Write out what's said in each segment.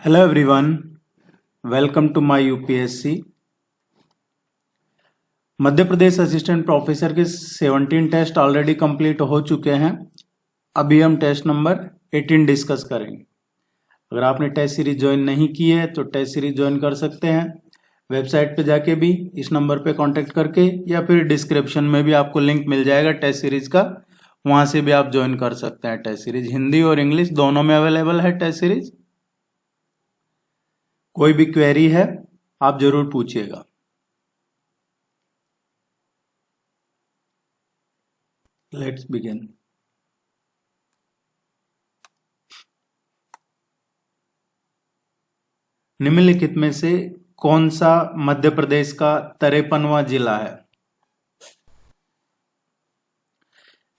Hello everyone, welcome to my UPSC. Madhya Pradesh assistant professor के 17 test already complete हो चुके हैं। अभी हम टेस्ट नंबर 18 डिस्कस करेंगे। अगर आपने टेस्ट सीरीज ज्वाइन नहीं की है तो टेस्ट सीरीज ज्वाइन कर सकते हैं वेबसाइट पे जाके भी, इस नंबर पे कांटेक्ट करके, या फिर डिस्क्रिप्शन में भी आपको लिंक मिल जाएगा टेस्ट सीरीज का, वहां से भी आप ज्वाइन कर सकते हैं। टेस्ट सीरीज हिंदी और इंग्लिश दोनों में अवेलेबल है टेस्ट सीरीज। कोई भी क्वेरी है आप जरूर पूछिएगा। Let's begin. निम्नलिखित में से कौन सा मध्य प्रदेश का 53वां जिला है?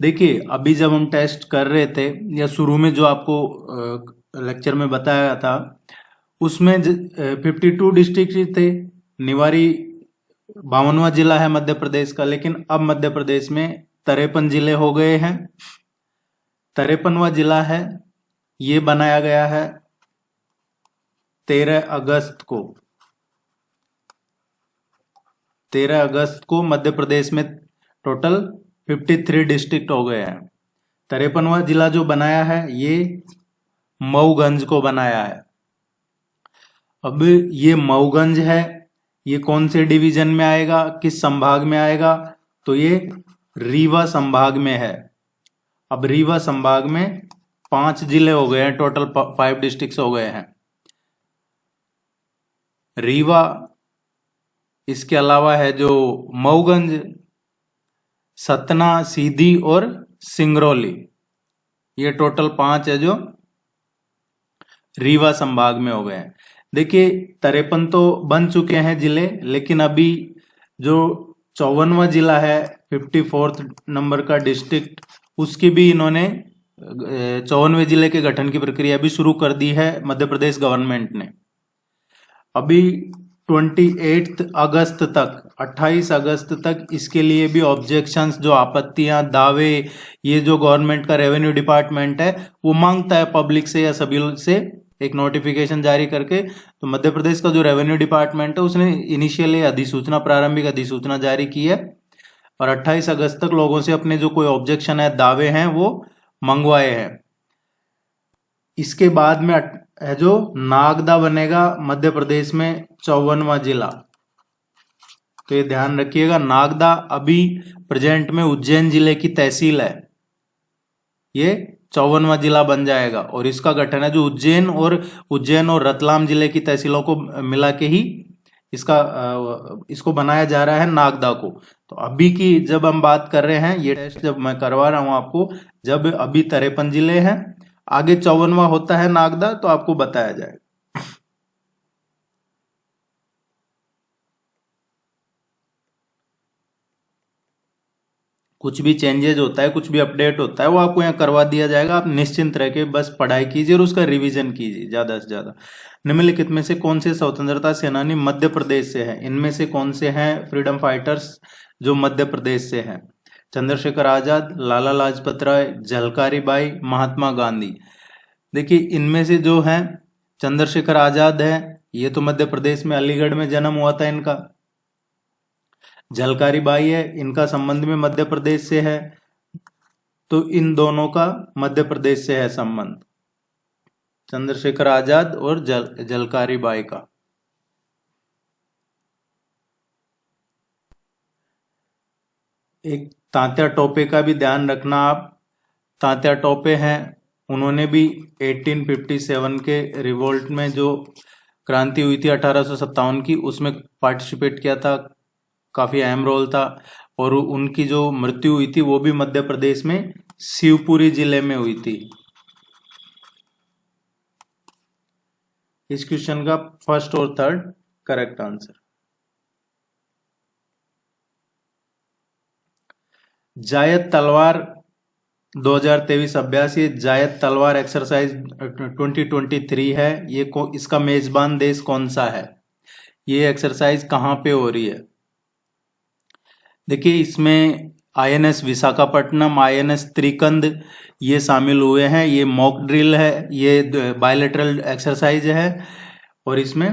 देखिए, अभी जब हम टेस्ट कर रहे थे या शुरू में जो आपको लेक्चर में बताया था, उसमें 52 डिस्ट्रिक्ट थे। निवाड़ी 52वां जिला है मध्य प्रदेश का, लेकिन अब मध्य प्रदेश में 53 जिले हो गए हैं। 53वां जिला है, ये बनाया गया है 13 अगस्त को। 13 अगस्त को मध्य प्रदेश में टोटल 53 डिस्ट्रिक्ट हो गए हैं। 53वां जिला जो बनाया है ये मऊगंज को बनाया है। अब ये मऊगंज है, ये कौन से डिवीजन में आएगा, किस संभाग में आएगा? तो ये रीवा संभाग में है। अब रीवा संभाग में 5 जिले हो गए हैं, टोटल 5 डिस्ट्रिक्ट हो गए हैं। रीवा, इसके अलावा है जो मऊगंज, सतना, सीधी और सिंगरौली, ये टोटल 5 है जो रीवा संभाग में हो गए हैं। देखिए, 53 तो बन चुके हैं जिले, लेकिन अभी जो 54वां जिला है, 54th नंबर का डिस्ट्रिक्ट, उसकी भी इन्होंने 54वें जिले के गठन की प्रक्रिया भी शुरू कर दी है मध्य प्रदेश गवर्नमेंट ने। अभी 28 अगस्त तक, 28 अगस्त तक इसके लिए भी ऑब्जेक्शंस, जो आपत्तियां, दावे, ये जो गवर्नमेंट का रेवेन्यू डिपार्टमेंट है वो मांगता है पब्लिक से या सभी से एक नोटिफिकेशन जारी करके। तो मध्य प्रदेश का जो रेवेन्यू डिपार्टमेंट है उसने इनिशियली अधिसूचना, प्रारंभिक अधिसूचना जारी की है और 28 अगस्त तक लोगों से अपने जो कोई ऑब्जेक्शन है, दावे हैं, वो मंगवाए हैं। इसके बाद में है जो नागदा बनेगा मध्य प्रदेश में 54वां जिला। तो ये ध्यान रखिएगा, नागदा अभी प्रेजेंट में उज्जैन जिले की तहसील है, ये 54वां जिला बन जाएगा। और इसका गठन है जो उज्जैन और रतलाम जिले की तहसीलों को मिला के ही इसको बनाया जा रहा है नागदा को। तो अभी की जब हम बात कर रहे हैं, ये टेस्ट जब मैं करवा रहा हूं आपको, जब अभी 53 जिले हैं, आगे 54वां होता है नागदा, तो आपको बताया जाएगा। कुछ भी चेंजेज होता है, कुछ भी अपडेट होता है, वो आपको यहाँ करवा दिया जाएगा। आप निश्चिंत रह के बस पढ़ाई कीजिए और उसका रिवीजन कीजिए ज्यादा से ज्यादा। निम्नलिखित में से कौन से स्वतंत्रता सेनानी मध्य प्रदेश से हैं? इनमें से कौन से हैं फ्रीडम फाइटर्स जो मध्य प्रदेश से हैं? चंद्रशेखर आजाद, लाला लाजपत राय, झलकारी बाई, महात्मा गांधी। देखिए, इनमें से जो हैं चंद्रशेखर आजाद है, ये तो मध्य प्रदेश में अलीगढ़ में जन्म हुआ था इनका। झलकारी बाई है, इनका संबंध में मध्य प्रदेश से है। तो इन दोनों का मध्य प्रदेश से है संबंध, चंद्रशेखर आजाद और झलकारी बाई का। एक तात्या टोपे का भी ध्यान रखना आप। तात्या टोपे हैं, उन्होंने भी 1857 के रिवोल्ट में जो क्रांति हुई थी 1857 की, उसमें पार्टिसिपेट किया था, काफी अहम रोल था। और उनकी जो मृत्यु हुई थी वो भी मध्य प्रदेश में शिवपुरी जिले में हुई थी। इस क्वेश्चन का फर्स्ट और थर्ड करेक्ट आंसर। जायद तलवार 2023 अभ्यास, ये जायद तलवार एक्सरसाइज 2023 है। ये इसका मेजबान देश कौन सा है? ये एक्सरसाइज कहाँ पे हो रही है? देखिए, इसमें आईएनएस विशाखापट्टनम, आईएनएस त्रिकंद ये शामिल हुए हैं। ये मॉक ड्रिल है, ये बायलैटरल एक्सरसाइज है और इसमें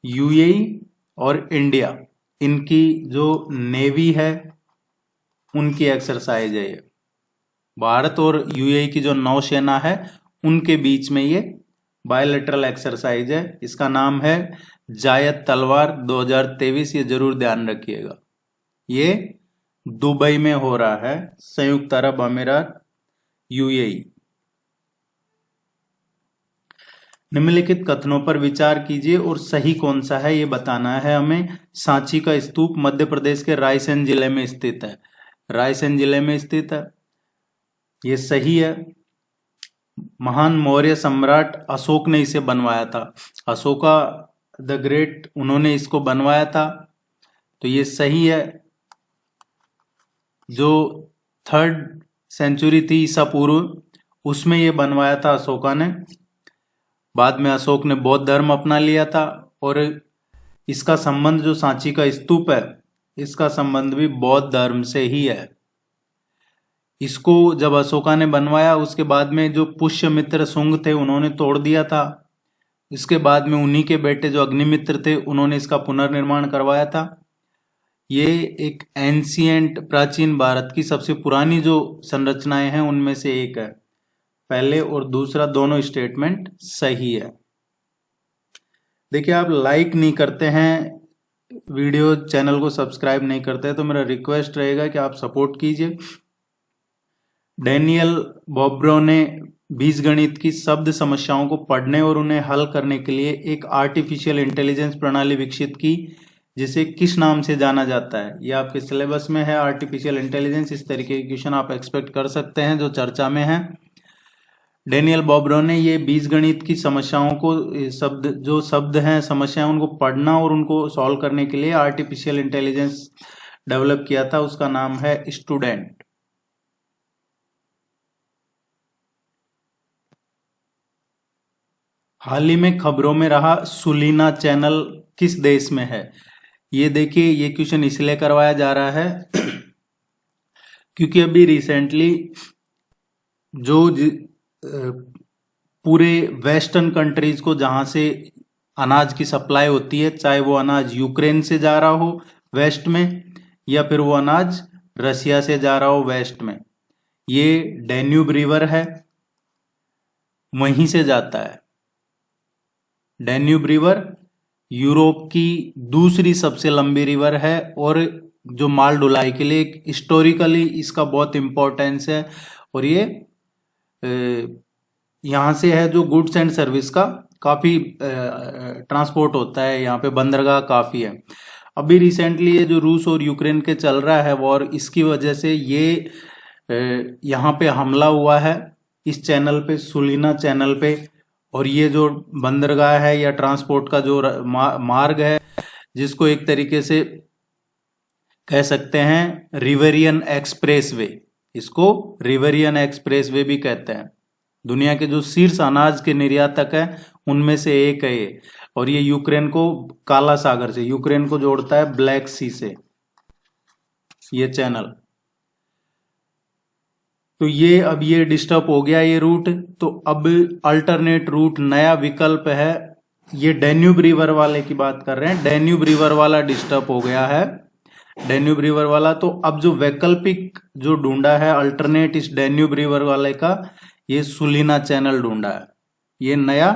यूएई और इंडिया इनकी जो नेवी है उनकी एक्सरसाइज है। ये भारत और यूएई की जो नौसेना है उनके बीच में ये बायलैटरल एक्सरसाइज है। इसका नाम है जायद तलवार 2023। ये जरूर ध्यान रखिएगा। ये दुबई में हो रहा है, संयुक्त अरब अमीरात, यूएई। निम्नलिखित कथनों पर विचार कीजिए और सही कौन सा है ये बताना है हमें। सांची का स्तूप मध्य प्रदेश के रायसेन जिले में स्थित है। रायसेन जिले में स्थित है, ये सही है। महान मौर्य सम्राट अशोक ने इसे बनवाया था। अशोका द ग्रेट, उन्होंने इसको बनवाया था, तो ये सही है। जो 3rd सेंचुरी थी ईसा पूर्व, उसमें ये बनवाया था अशोका ने। बाद में अशोक ने बौद्ध धर्म अपना लिया था और इसका संबंध जो सांची का स्तूप है, इसका संबंध भी बौद्ध धर्म से ही है। इसको जब अशोका ने बनवाया, उसके बाद में जो पुष्यमित्र शुंग थे उन्होंने तोड़ दिया था। इसके बाद में उन्हीं के बेटे जो अग्निमित्र थे उन्होंने इसका पुनर्निर्माण करवाया था। ये एक एंशिएंट प्राचीन भारत की सबसे पुरानी जो संरचनाएं हैं उनमें से एक है। पहले और दूसरा दोनों स्टेटमेंट सही है। देखिए, आप लाइक नहीं करते हैं वीडियो, चैनल को सब्सक्राइब नहीं करते, तो मेरा रिक्वेस्ट रहेगा कि आप सपोर्ट कीजिए। डैनियल बॉब्रो ने बीजगणित की शब्द समस्याओं को पढ़ने और उन्हें हल करने के लिए एक आर्टिफिशियल इंटेलिजेंस प्रणाली विकसित की, जिसे किस नाम से जाना जाता है। ये आपके सिलेबस में है, आर्टिफिशियल इंटेलिजेंस। इस तरीके के क्वेश्चन आप एक्सपेक्ट कर सकते हैं जो चर्चा में है। डैनियल बॉब्रो ने ये बीजगणित की समस्याओं को, जो शब्द हैं, समस्याएं, उनको पढ़ना और उनको सॉल्व करने के लिए आर्टिफिशियल इंटेलिजेंस डेवलप किया था। उसका नाम है स्टूडेंट। हाल ही में खबरों में रहा सुलीना चैनल किस देश में है। ये देखिए, ये क्वेश्चन इसलिए करवाया जा रहा है क्योंकि अभी रिसेंटली जो पूरे वेस्टर्न कंट्रीज को जहां से अनाज की सप्लाई होती है, चाहे वो अनाज यूक्रेन से जा रहा हो वेस्ट में, या फिर वो अनाज रसिया से जा रहा हो वेस्ट में, ये डैन्यूब रिवर है, वहीं से जाता है। डैन्यूब रिवर यूरोप की दूसरी सबसे लंबी रिवर है और जो माल ढुलाई के लिए हिस्टोरिकली इसका बहुत इंपॉर्टेंस है। और ये यहाँ से है जो गुड्स एंड सर्विस का काफी ट्रांसपोर्ट होता है, यहाँ पे बंदरगाह काफी है। अभी रिसेंटली ये जो रूस और यूक्रेन के चल रहा है वॉर, इसकी वजह से ये यहाँ पे हमला हुआ है इस चैनल पे, सुलीना चैनल पे। और ये जो बंदरगाह है या ट्रांसपोर्ट का जो मार्ग है, जिसको एक तरीके से कह सकते हैं रिवेरियन एक्सप्रेसवे, इसको रिवेरियन एक्सप्रेसवे भी कहते हैं। दुनिया के जो शीर्ष अनाज के निर्यातक है उनमें से एक है ये। और ये यूक्रेन को काला सागर से, यूक्रेन को जोड़ता है ब्लैक सी से, ये चैनल। तो ये अब ये डिस्टर्ब हो गया ये रूट, तो अब अल्टरनेट रूट, नया विकल्प है। ये डैन्यूब रिवर वाले की बात कर रहे हैं, डैन्यूब रिवर वाला डिस्टर्ब हो गया है, डैन्यूब रिवर वाला। तो अब जो वैकल्पिक जो ढूंढा है अल्टरनेट इस डैन्यूब रिवर वाले का, ये सुलीना चैनल ढूंढा है। ये नया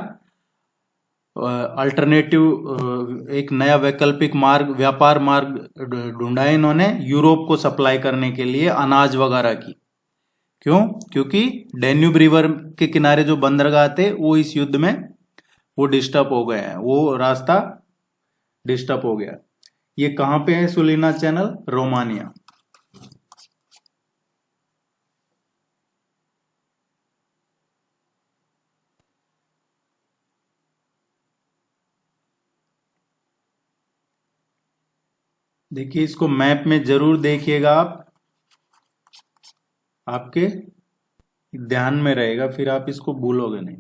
अल्टरनेटिव, एक नया वैकल्पिक मार्ग, व्यापार मार्ग ढूंढा है इन्होंने यूरोप को सप्लाई करने के लिए अनाज वगैरह की। क्यों? क्योंकि डैन्यूब रिवर के किनारे जो बंदरगाह थे वो इस युद्ध में वो डिस्टर्ब हो गए हैं, वो रास्ता डिस्टर्ब हो गया। ये कहां पे है सुलीना चैनल? रोमानिया। देखिए, इसको मैप में जरूर देखिएगा आप, आपके ध्यान में रहेगा, फिर आप इसको भूलोगे नहीं।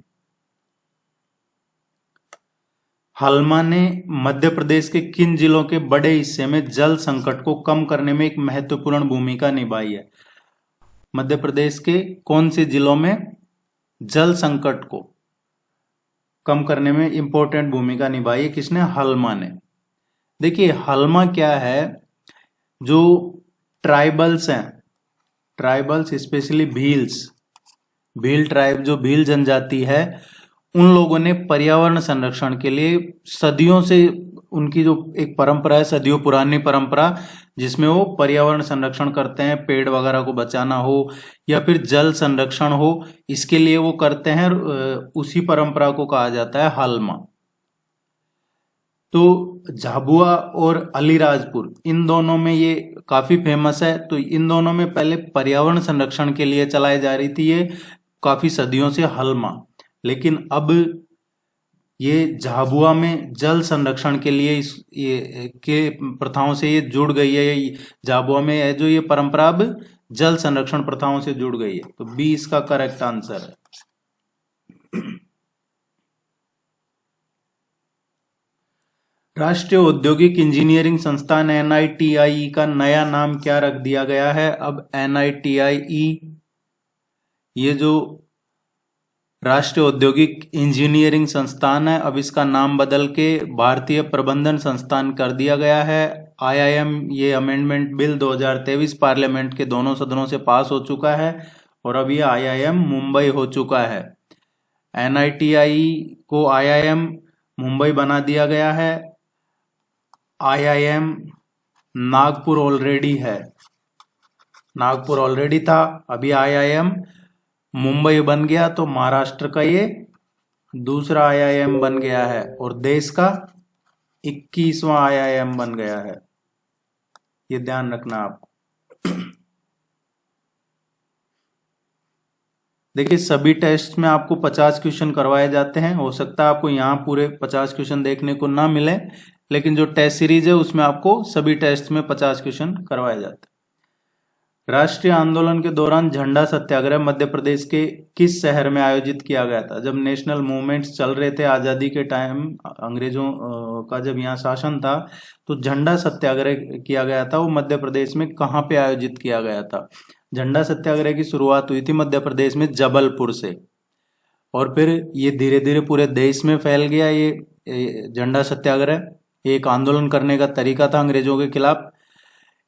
हलमा ने मध्य प्रदेश के किन जिलों के बड़े हिस्से में जल संकट को कम करने में एक महत्वपूर्ण भूमिका निभाई है? मध्य प्रदेश के कौन से जिलों में जल संकट को कम करने में इंपॉर्टेंट भूमिका निभाई है? किसने? हलमा ने। देखिए हलमा क्या है, जो ट्राइबल्स हैं, ट्राइबल्स स्पेशली भील ट्राइब, जो भील जनजाति है, उन लोगों ने पर्यावरण संरक्षण के लिए सदियों से, उनकी जो एक परंपरा है, सदियों पुरानी परंपरा, जिसमें वो पर्यावरण संरक्षण करते हैं, पेड़ वगैरह को बचाना हो या फिर जल संरक्षण हो, इसके लिए वो करते हैं। उसी परंपरा को कहा जाता है हलमा। तो झाबुआ और अलीराजपुर, इन दोनों में ये काफी फेमस है। तो इन दोनों में पहले पर्यावरण संरक्षण के लिए चलाई जा रही थी ये काफी सदियों से हलमा, लेकिन अब ये झाबुआ में जल संरक्षण के लिए ये के प्रथाओं से ये जुड़ गई है। ये झाबुआ में है जो ये परंपरा अब जल संरक्षण प्रथाओं से जुड़ गई है। तो बी इसका करेक्ट आंसर है। राष्ट्रीय औद्योगिक इंजीनियरिंग संस्थान NITIE का नया नाम क्या रख दिया गया है? अब NITIE, ये जो राष्ट्रीय औद्योगिक इंजीनियरिंग संस्थान है, अब इसका नाम बदल के भारतीय प्रबंधन संस्थान कर दिया गया है। IIM, ये अमेंडमेंट बिल 2023 पार्लियामेंट के दोनों सदनों से पास हो चुका है और अब ये IIM मुंबई हो चुका है। NITIE को IIM मुंबई बना दिया गया है। IIM नागपुर ऑलरेडी है, नागपुर ऑलरेडी था, अभी IIM मुंबई बन गया, तो महाराष्ट्र का ये दूसरा IIM बन गया है और देश का 21वां IIM बन गया है। ये ध्यान रखना आप। देखिए सभी टेस्ट में आपको 50 क्वेश्चन करवाए जाते हैं। हो सकता है आपको यहाँ पूरे 50 क्वेश्चन देखने को ना मिले, लेकिन जो टेस्ट सीरीज है उसमें आपको सभी टेस्ट में 50 क्वेश्चन करवाए जाते हैं। राष्ट्रीय आंदोलन के दौरान झंडा सत्याग्रह मध्य प्रदेश के किस शहर में आयोजित किया गया था? जब नेशनल मूवमेंट्स चल रहे थे आजादी के टाइम, अंग्रेजों का जब यहाँ शासन था, तो झंडा सत्याग्रह किया गया था। वो मध्य प्रदेश में कहाँ पे आयोजित किया गया था? झंडा सत्याग्रह की शुरुआत हुई थी मध्य प्रदेश में जबलपुर से, और फिर ये धीरे धीरे पूरे देश में फैल गया। ये झंडा सत्याग्रह एक आंदोलन करने का तरीका था अंग्रेजों के खिलाफ।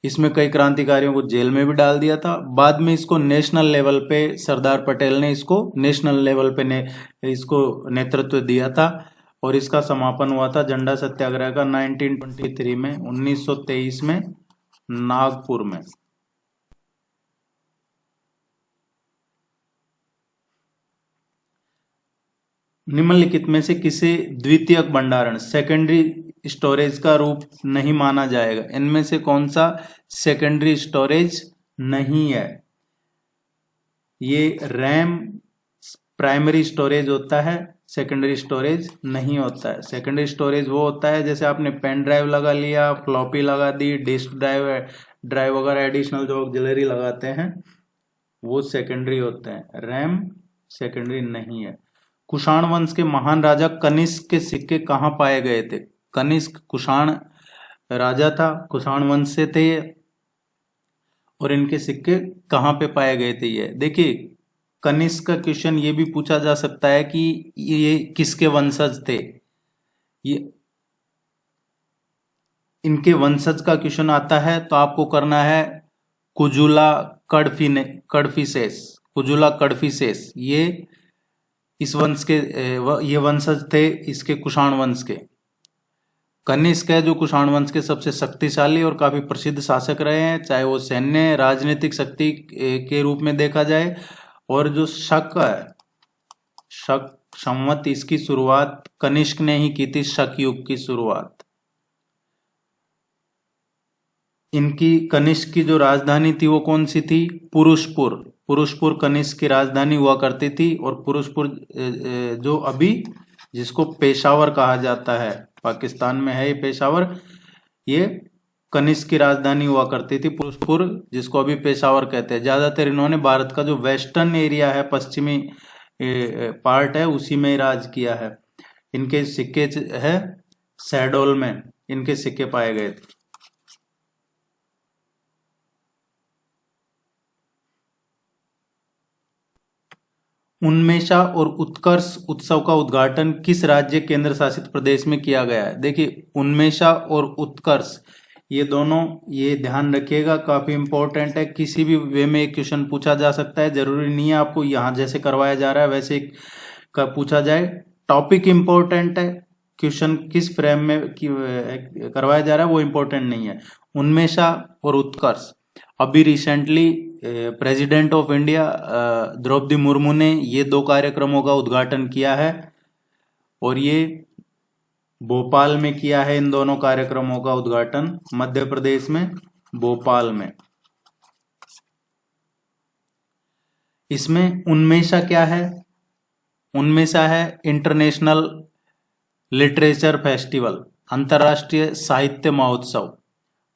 इसमें कई क्रांतिकारियों को जेल में भी डाल दिया था। बाद में इसको नेशनल लेवल पे सरदार पटेल ने इसको नेशनल लेवल पे इसको नेतृत्व दिया था और इसका समापन हुआ था झंडा सत्याग्रह का 1923 में, 1923 में नागपुर में। निम्नलिखित में से किसे द्वितीयक भंडारण सेकेंडरी स्टोरेज का रूप नहीं माना जाएगा? इनमें से कौन सा सेकेंडरी स्टोरेज नहीं है? ये रैम प्राइमरी स्टोरेज होता है, सेकेंडरी स्टोरेज नहीं होता है। सेकेंडरी स्टोरेज वो होता है जैसे आपने पेन ड्राइव लगा लिया, फ्लॉपी लगा दी, डिस्क ड्राइव वगैरह एडिशनल जो ऑक्सिलरी लगाते हैं वो सेकेंडरी होते हैं। रैम सेकेंडरी नहीं है। कुषाण वंश के महान राजा कनिष्क के सिक्के कहाँ पाए गए थे? कनिष्क कुषाण राजा था, कुषाण वंश से थे ये, और इनके सिक्के कहाँ पे पाए गए थे? ये देखिए कनिष्क का क्वेश्चन ये भी पूछा जा सकता है कि ये किसके वंशज थे। ये इनके वंशज का क्वेश्चन आता है तो आपको करना है कुजुला कडफिसेस। कुजुला कडफिसेस ये इस वंश के ये वंशज थे इसके कुषाण वंश के। कनिष्क है जो कुषाण वंश के सबसे शक्तिशाली और काफी प्रसिद्ध शासक रहे हैं, चाहे वो सैन्य राजनीतिक शक्ति के रूप में देखा जाए। और जो शक है, शक संवत, इसकी शुरुआत कनिष्क ने ही की थी, शक युग की शुरुआत। इनकी कनिष्क की जो राजधानी थी वो कौन सी थी? पुरुषपुर। पुरुषपुर कनिष्क की राजधानी हुआ करती थी। और पुरुषपुर जो अभी जिसको पेशावर कहा जाता है, पाकिस्तान में है ये पेशावर, ये कनिष्क की राजधानी हुआ करती थी पुरुषपुर, जिसको अभी पेशावर कहते हैं। ज्यादातर इन्होंने भारत का जो वेस्टर्न एरिया है, पश्चिमी पार्ट है, उसी में राज किया है। इनके सिक्के है शहडोल में इनके सिक्के पाए गए थे। उन्मेषा और उत्कर्ष उत्सव का उद्घाटन किस राज्य केंद्र शासित प्रदेश में किया गया है? देखिए, उन्मेषा और उत्कर्ष ये दोनों, ये ध्यान रखिएगा, काफी इंपॉर्टेंट है। किसी भी वे में एक क्वेश्चन पूछा जा सकता है, जरूरी नहीं है आपको यहां जैसे करवाया जा रहा है वैसे का पूछा जाए। टॉपिक इंपॉर्टेंट है, क्वेश्चन किस फ्रेम में करवाया जा रहा है वो इंपॉर्टेंट नहीं है। उन्मेषा और उत्कर्ष, अभी recently president of India Draupadi Murmu ने ये 2 कार्यक्रमों का उद्घाटन किया है और ये भोपाल में किया है। इन दोनों कार्यक्रमों का उद्घाटन मध्य प्रदेश में भोपाल में। इसमें उन्मेषा क्या है? उन्मेषा है इंटरनेशनल लिटरेचर फेस्टिवल, अंतर्राष्ट्रीय साहित्य महोत्सव।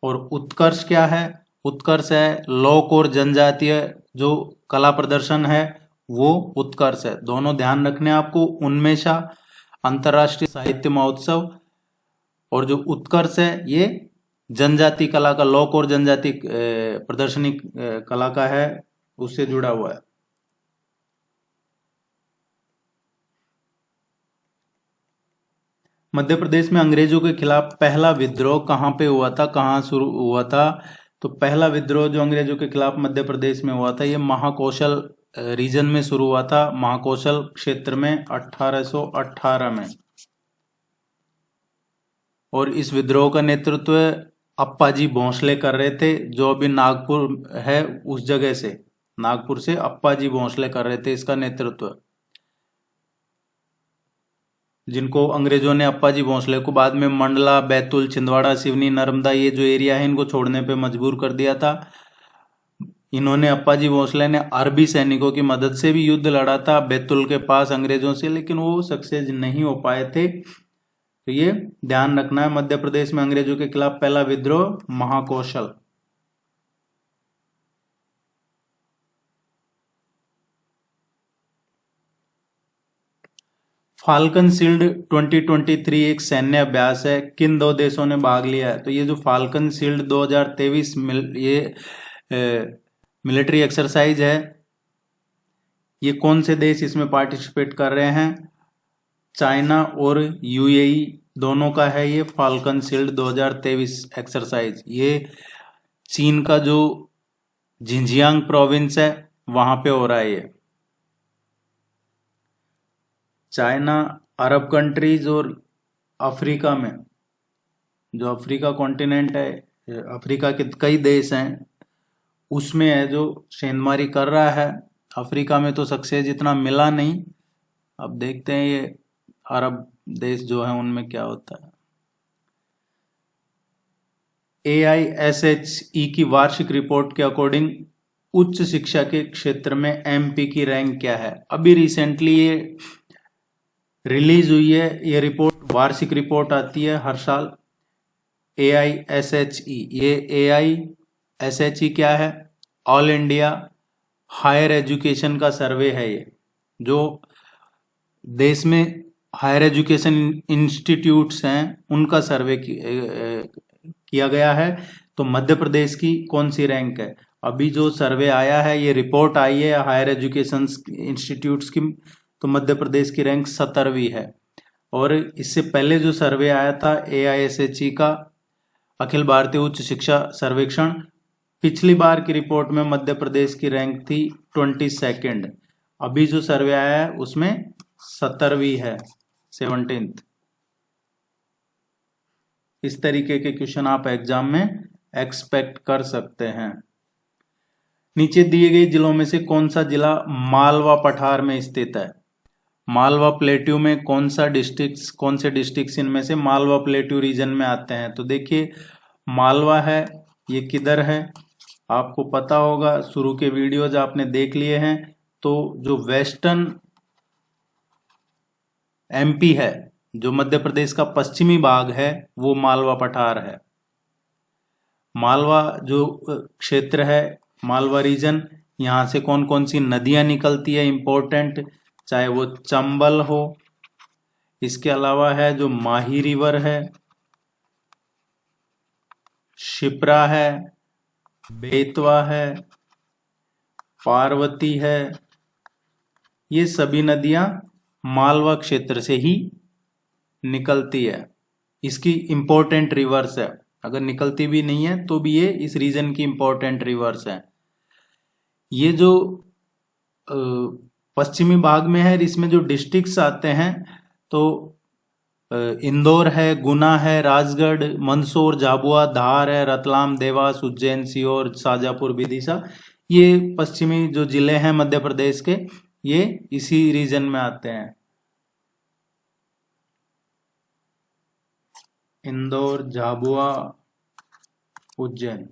और उत्कर्ष क्या है? उत्कर्ष है लोक और जनजातीय जो कला प्रदर्शन है वो उत्कर्ष है। दोनों ध्यान रखने आपको, उन्मेषा अंतर्राष्ट्रीय साहित्य महोत्सव और जो उत्कर्ष है ये जनजाति कला का, लोक और जनजाति प्रदर्शनी कला का है, उससे जुड़ा हुआ है। मध्य प्रदेश में अंग्रेजों के खिलाफ पहला विद्रोह कहाँ पे हुआ था, कहाँ शुरू हुआ था? तो पहला विद्रोह जो अंग्रेजों के खिलाफ मध्य प्रदेश में हुआ था ये महाकौशल रीजन में शुरू हुआ था, महाकौशल क्षेत्र में 1818 में। और इस विद्रोह का नेतृत्व अप्पाजी भोंसले कर रहे थे, जो अभी नागपुर है उस जगह से, नागपुर से अप्पाजी भोंसले कर रहे थे इसका नेतृत्व, जिनको अंग्रेजों ने, अप्पाजी भोंसले को बाद में मंडला, बैतूल, छिंदवाड़ा, सिवनी, नर्मदा ये जो एरिया है इनको छोड़ने पे मजबूर कर दिया था। इन्होंने, अप्पाजी भोंसले ने अरबी सैनिकों की मदद से भी युद्ध लड़ा था बैतूल के पास अंग्रेजों से, लेकिन वो सक्सेस नहीं हो पाए थे। तो ये ध्यान रखना है, मध्य प्रदेश में अंग्रेजों के खिलाफ पहला विद्रोह महाकौशल। फाल्कन शील्ड 2023 एक सैन्य अभ्यास है, किन 2 देशों ने भाग लिया है? तो ये जो फाल्कन शील्ड 2023 ये मिलिट्री एक्सरसाइज है, ये कौन से देश इसमें पार्टिसिपेट कर रहे हैं? चाइना और यूएई दोनों का है ये फाल्कन शील्ड 2023 एक्सरसाइज। ये चीन का जो झिंजियांग प्रोविंस है वहां पे हो रहा है ये। चाइना, अरब कंट्रीज और अफ्रीका में, जो अफ्रीका कॉन्टिनेंट है, अफ्रीका के कई देश हैं उसमें है जो सेंधमारी कर रहा है। अफ्रीका में तो सक्सेस इतना मिला नहीं, अब देखते हैं ये अरब देश जो है उनमें क्या होता है। AISHE की वार्षिक रिपोर्ट के अकॉर्डिंग उच्च शिक्षा के क्षेत्र में MP की रैंक क्या है? अभी रिसेंटली ये रिलीज हुई है ये रिपोर्ट, वार्षिक रिपोर्ट आती है हर साल AISHE। ये AISHE क्या है? ऑल इंडिया हायर एजुकेशन का सर्वे है ये, जो देश में हायर एजुकेशन इंस्टीट्यूट्स हैं उनका सर्वे किया गया है। तो मध्य प्रदेश की कौन सी रैंक है? अभी जो सर्वे आया है, ये रिपोर्ट आई है हायर एजुकेशन इंस्टीट्यूट्स की, तो मध्य प्रदेश की रैंक 17वीं है। और इससे पहले जो सर्वे आया था AISHE का, अखिल भारतीय उच्च शिक्षा सर्वेक्षण, पिछली बार की रिपोर्ट में मध्य प्रदेश की रैंक थी 22nd। अभी जो सर्वे आया है उसमें 17वीं है, 17th। इस तरीके के क्वेश्चन आप एग्जाम में एक्सपेक्ट कर सकते हैं। नीचे दिए गए जिलों में से कौन सा जिला मालवा पठार में स्थित है? मालवा प्लेट्यू में कौन से डिस्ट्रिक्ट्स इनमें से मालवा प्लेट्यू रीजन में आते हैं? तो देखिए, मालवा है ये किधर है आपको पता होगा, शुरू के वीडियोज आपने देख लिए हैं। तो जो वेस्टर्न MP है, जो मध्य प्रदेश का पश्चिमी भाग है, वो मालवा पठार है। मालवा जो क्षेत्र है, मालवा रीजन, यहाँ से कौन कौन सी नदियां निकलती है इंपॉर्टेंट, चाहे वो चंबल हो, इसके अलावा है जो माही रिवर है, शिप्रा है, बेतवा है, पार्वती है, ये सभी नदियां मालवा क्षेत्र से ही निकलती है। इसकी इंपॉर्टेंट रिवर्स है, अगर निकलती भी नहीं है तो भी ये इस रीजन की इंपॉर्टेंट रिवर्स है। ये जो पश्चिमी भाग में है, इसमें जो डिस्ट्रिक्ट्स आते हैं तो इंदौर है, गुना है, राजगढ़, मंदसौर, झाबुआ, धार है, रतलाम, देवास, उज्जैन, सीहोर, शाजापुर, विदिशा, ये पश्चिमी जो जिले हैं मध्य प्रदेश के, ये इसी रीजन में आते हैं। इंदौर, झाबुआ, उज्जैन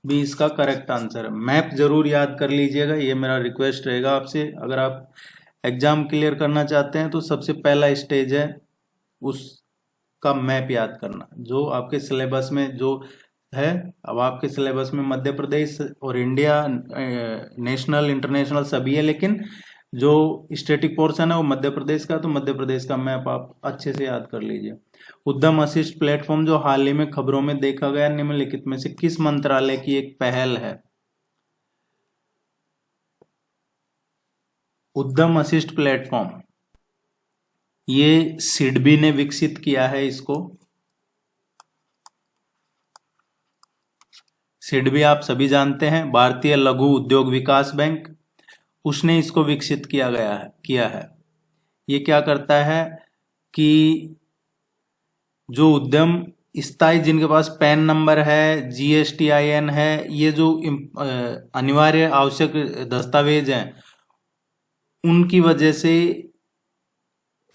भी इसका करेक्ट आंसर है। मैप जरूर याद कर लीजिएगा, ये मेरा रिक्वेस्ट रहेगा आपसे। अगर आप एग्जाम क्लियर करना चाहते हैं तो सबसे पहला स्टेज है उसका मैप याद करना, जो आपके सिलेबस में जो है। अब आपके सिलेबस में मध्य प्रदेश और इंडिया, नेशनल, इंटरनेशनल सभी है, लेकिन जो स्टैटिक पोर्शन है वो मध्य प्रदेश का, तो मध्य प्रदेश का मैप आप अच्छे से याद कर लीजिए। उद्यम वशिष्ठ प्लेटफॉर्म जो हाल ही में खबरों में देखा गया, निम्नलिखित में से किस मंत्रालय की एक पहल है? उद्यम वशिष्ठ प्लेटफॉर्म, ये सिडबी ने विकसित किया है इसको। सिडबी आप सभी जानते हैं, भारतीय लघु उद्योग विकास बैंक, उसने इसको विकसित किया है। ये क्या करता है कि जो उद्यम स्थायी, जिनके पास पैन नंबर है, GSTIN है, ये जो अनिवार्य आवश्यक दस्तावेज हैं, उनकी वजह से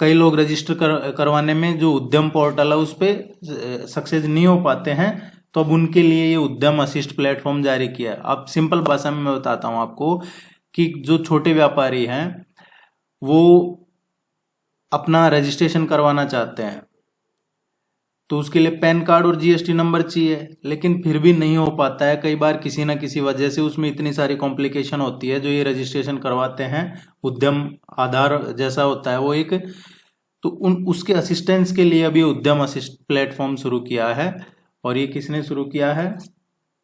कई लोग रजिस्टर करवाने में जो उद्यम पोर्टल है उस पर सक्सेस नहीं हो पाते हैं, तो अब उनके लिए ये उद्यम वशिष्ठ प्लेटफॉर्म जारी किया है। अब सिंपल भाषा में मैं बताता हूं आपको कि जो छोटे व्यापारी हैं वो अपना रजिस्ट्रेशन करवाना चाहते हैं, तो उसके लिए पैन कार्ड और GST नंबर चाहिए, लेकिन फिर भी नहीं हो पाता है। कई बार किसी ना किसी वजह से उसमें इतनी सारी कॉम्प्लिकेशन होती है। जो ये रजिस्ट्रेशन करवाते हैं, उद्यम आधार जैसा होता है वो एक, तो उसके असिस्टेंस के लिए अभी उद्यम असिस्ट प्लेटफॉर्म शुरू किया है। और ये किसने शुरू किया है?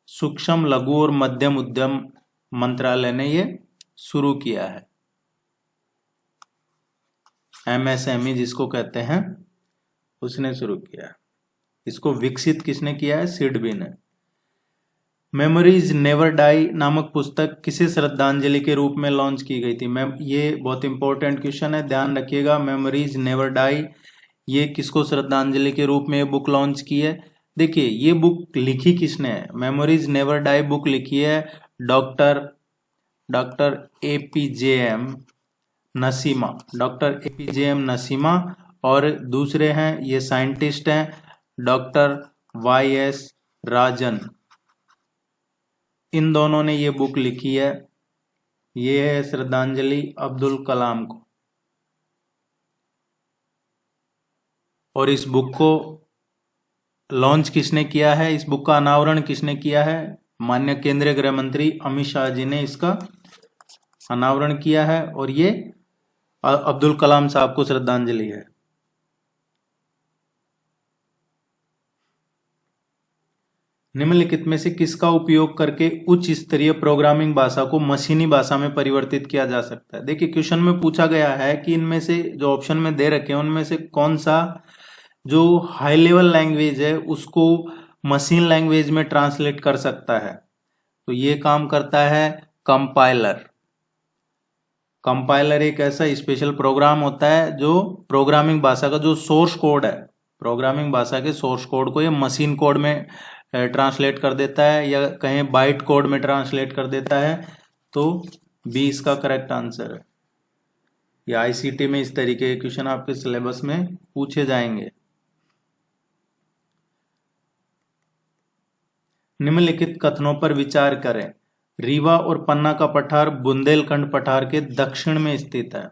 सूक्ष्म, लघु और मध्यम उद्यम मंत्रालय ने ये शुरू किया है। MSME जिसको कहते हैं, उसने शुरू किया है। इसको विकसित किसने किया है? सिडबी ने। मेमोरीज नेवर डाई नामक पुस्तक किसे श्रद्धांजलि के रूप में लॉन्च की गई थी? ये बहुत इंपॉर्टेंट क्वेश्चन है, ध्यान रखिएगा। मेमोरीज नेवर डाई, ये किसको श्रद्धांजलि के रूप में बुक लॉन्च की है? देखिए, ये बुक लिखी किसने है? मेमोरीज नेवर डाई बुक लिखी है doctor APJM Naseema, doctor APJM Naseema. और दूसरे हैं, ये साइंटिस्ट हैं, डॉक्टर YS राजन। इन दोनों ने ये बुक लिखी है। ये है श्रद्धांजलि अब्दुल कलाम को। और इस बुक को लॉन्च किसने किया है? इस बुक का अनावरण किसने किया है? माननीय केंद्रीय गृह मंत्री अमित शाह जी ने इसका अनावरण किया है। और ये अब्दुल कलाम साहब को श्रद्धांजलि है। निम्नलिखित में से किसका उपयोग करके उच्च स्तरीय प्रोग्रामिंग भाषा को मशीनी भाषा में परिवर्तित किया जा सकता है? देखिए, क्वेश्चन में पूछा गया है कि इनमें से जो ऑप्शन में दे रखे हैं उनमें से कौन सा जो हाई लेवल लैंग्वेज है उसको मशीन लैंग्वेज में ट्रांसलेट कर सकता है। तो ये काम करता है कंपाइलर। कंपाइलर एक ऐसा स्पेशल प्रोग्राम होता है जो प्रोग्रामिंग भाषा का जो सोर्स कोड है, प्रोग्रामिंग भाषा के सोर्स कोड को ये मशीन कोड में ट्रांसलेट कर देता है, या कहें बाइट कोड में ट्रांसलेट कर देता है। तो बी इसका करेक्ट आंसर है। या ICT में इस तरीके के क्वेश्चन आपके सिलेबस में पूछे जाएंगे। निम्नलिखित कथनों पर विचार करें। रीवा और पन्ना का पठार बुंदेलखंड पठार के दक्षिण में स्थित है।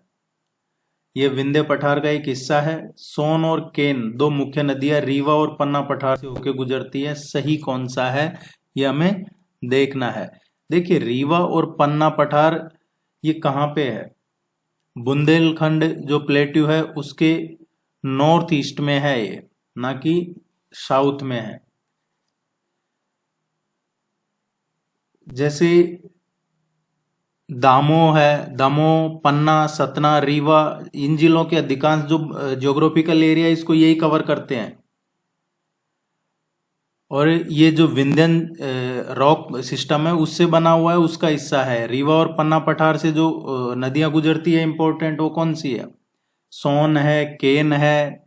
यह विंध्य पठार का एक हिस्सा है। सोन और केन दो मुख्य नदियां रीवा और पन्ना पठार से होकर गुजरती है। सही कौन सा है, यह हमें देखना है। देखिए, रीवा और पन्ना पठार ये कहाँ पे है? बुंदेलखंड जो प्लेट्यू है उसके नॉर्थ ईस्ट में है ये, ना कि साउथ में है। जैसे दामोह है, दमोह, पन्ना, सतना, रीवा, इन जिलों के अधिकांश जो ज्योग्राफिकल एरिया इसको यही कवर करते हैं। और ये जो विंध्यन रॉक सिस्टम है उससे बना हुआ है, उसका हिस्सा है। रीवा और पन्ना पठार से जो नदियां गुजरती है इंपॉर्टेंट, वो कौन सी है? सोन है, केन है,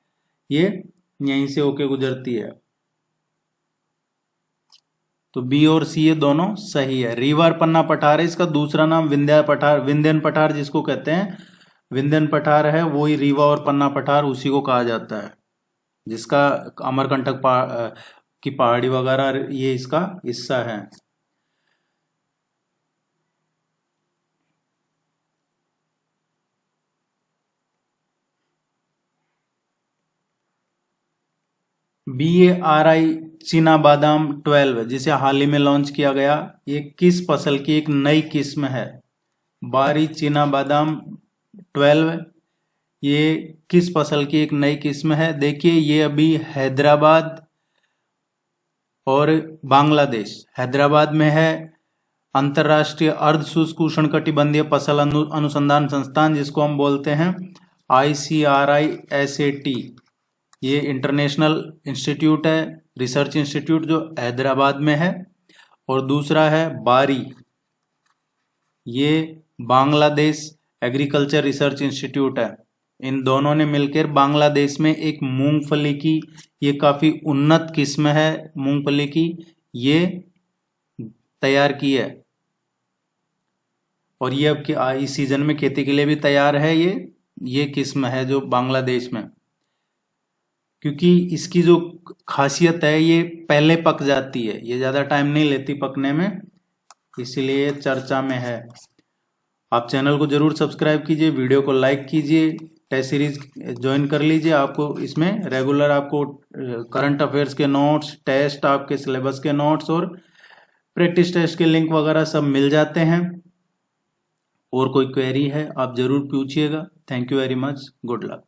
ये यहीं से होके गुजरती है। तो बी और सी ये दोनों सही है। रीवा और पन्ना पठार है, इसका दूसरा नाम विंध्यन पठार जिसको कहते हैं, विंध्यन पठार है, वो ही रीवा और पन्ना पठार उसी को कहा जाता है, जिसका अमरकंटक की पहाड़ी वगैरह ये इसका हिस्सा है। BARI चीना बादाम 12 जिसे हाल ही में लॉन्च किया गया, ये किस फसल की एक नई किस्म है? बारी चीना बादाम 12 ये किस फसल की एक नई किस्म है? देखिए ये अभी हैदराबाद और बांग्लादेश, हैदराबाद में है अंतर्राष्ट्रीय अर्ध शुष्क उष्णकटिबंधीय फसल अनुसंधान संस्थान, जिसको हम बोलते हैं ICRISAT। ये इंटरनेशनल इंस्टीट्यूट है, रिसर्च इंस्टीट्यूट, जो हैदराबाद में है। और दूसरा है बारी, ये बांग्लादेश एग्रीकल्चर रिसर्च इंस्टीट्यूट है। इन दोनों ने मिलकर बांग्लादेश में एक मूंगफली की, ये काफी उन्नत किस्म है मूंगफली की, ये तैयार की है। और ये अब इस सीजन में खेती के लिए भी तैयार है। ये किस्म है जो बांग्लादेश में, क्योंकि इसकी जो खासियत है ये पहले पक जाती है, ये ज्यादा टाइम नहीं लेती पकने में, इसलिए चर्चा में है। आप चैनल को जरूर सब्सक्राइब कीजिए, वीडियो को लाइक कीजिए, टेस्ट सीरीज ज्वाइन कर लीजिए। आपको इसमें रेगुलर आपको करंट अफेयर्स के नोट्स, टेस्ट, आपके सिलेबस के नोट्स और प्रैक्टिस टेस्ट के लिंक वगैरह सब मिल जाते हैं। और कोई क्वेरी है आप जरूर पूछिएगा। Thank you very much, good luck.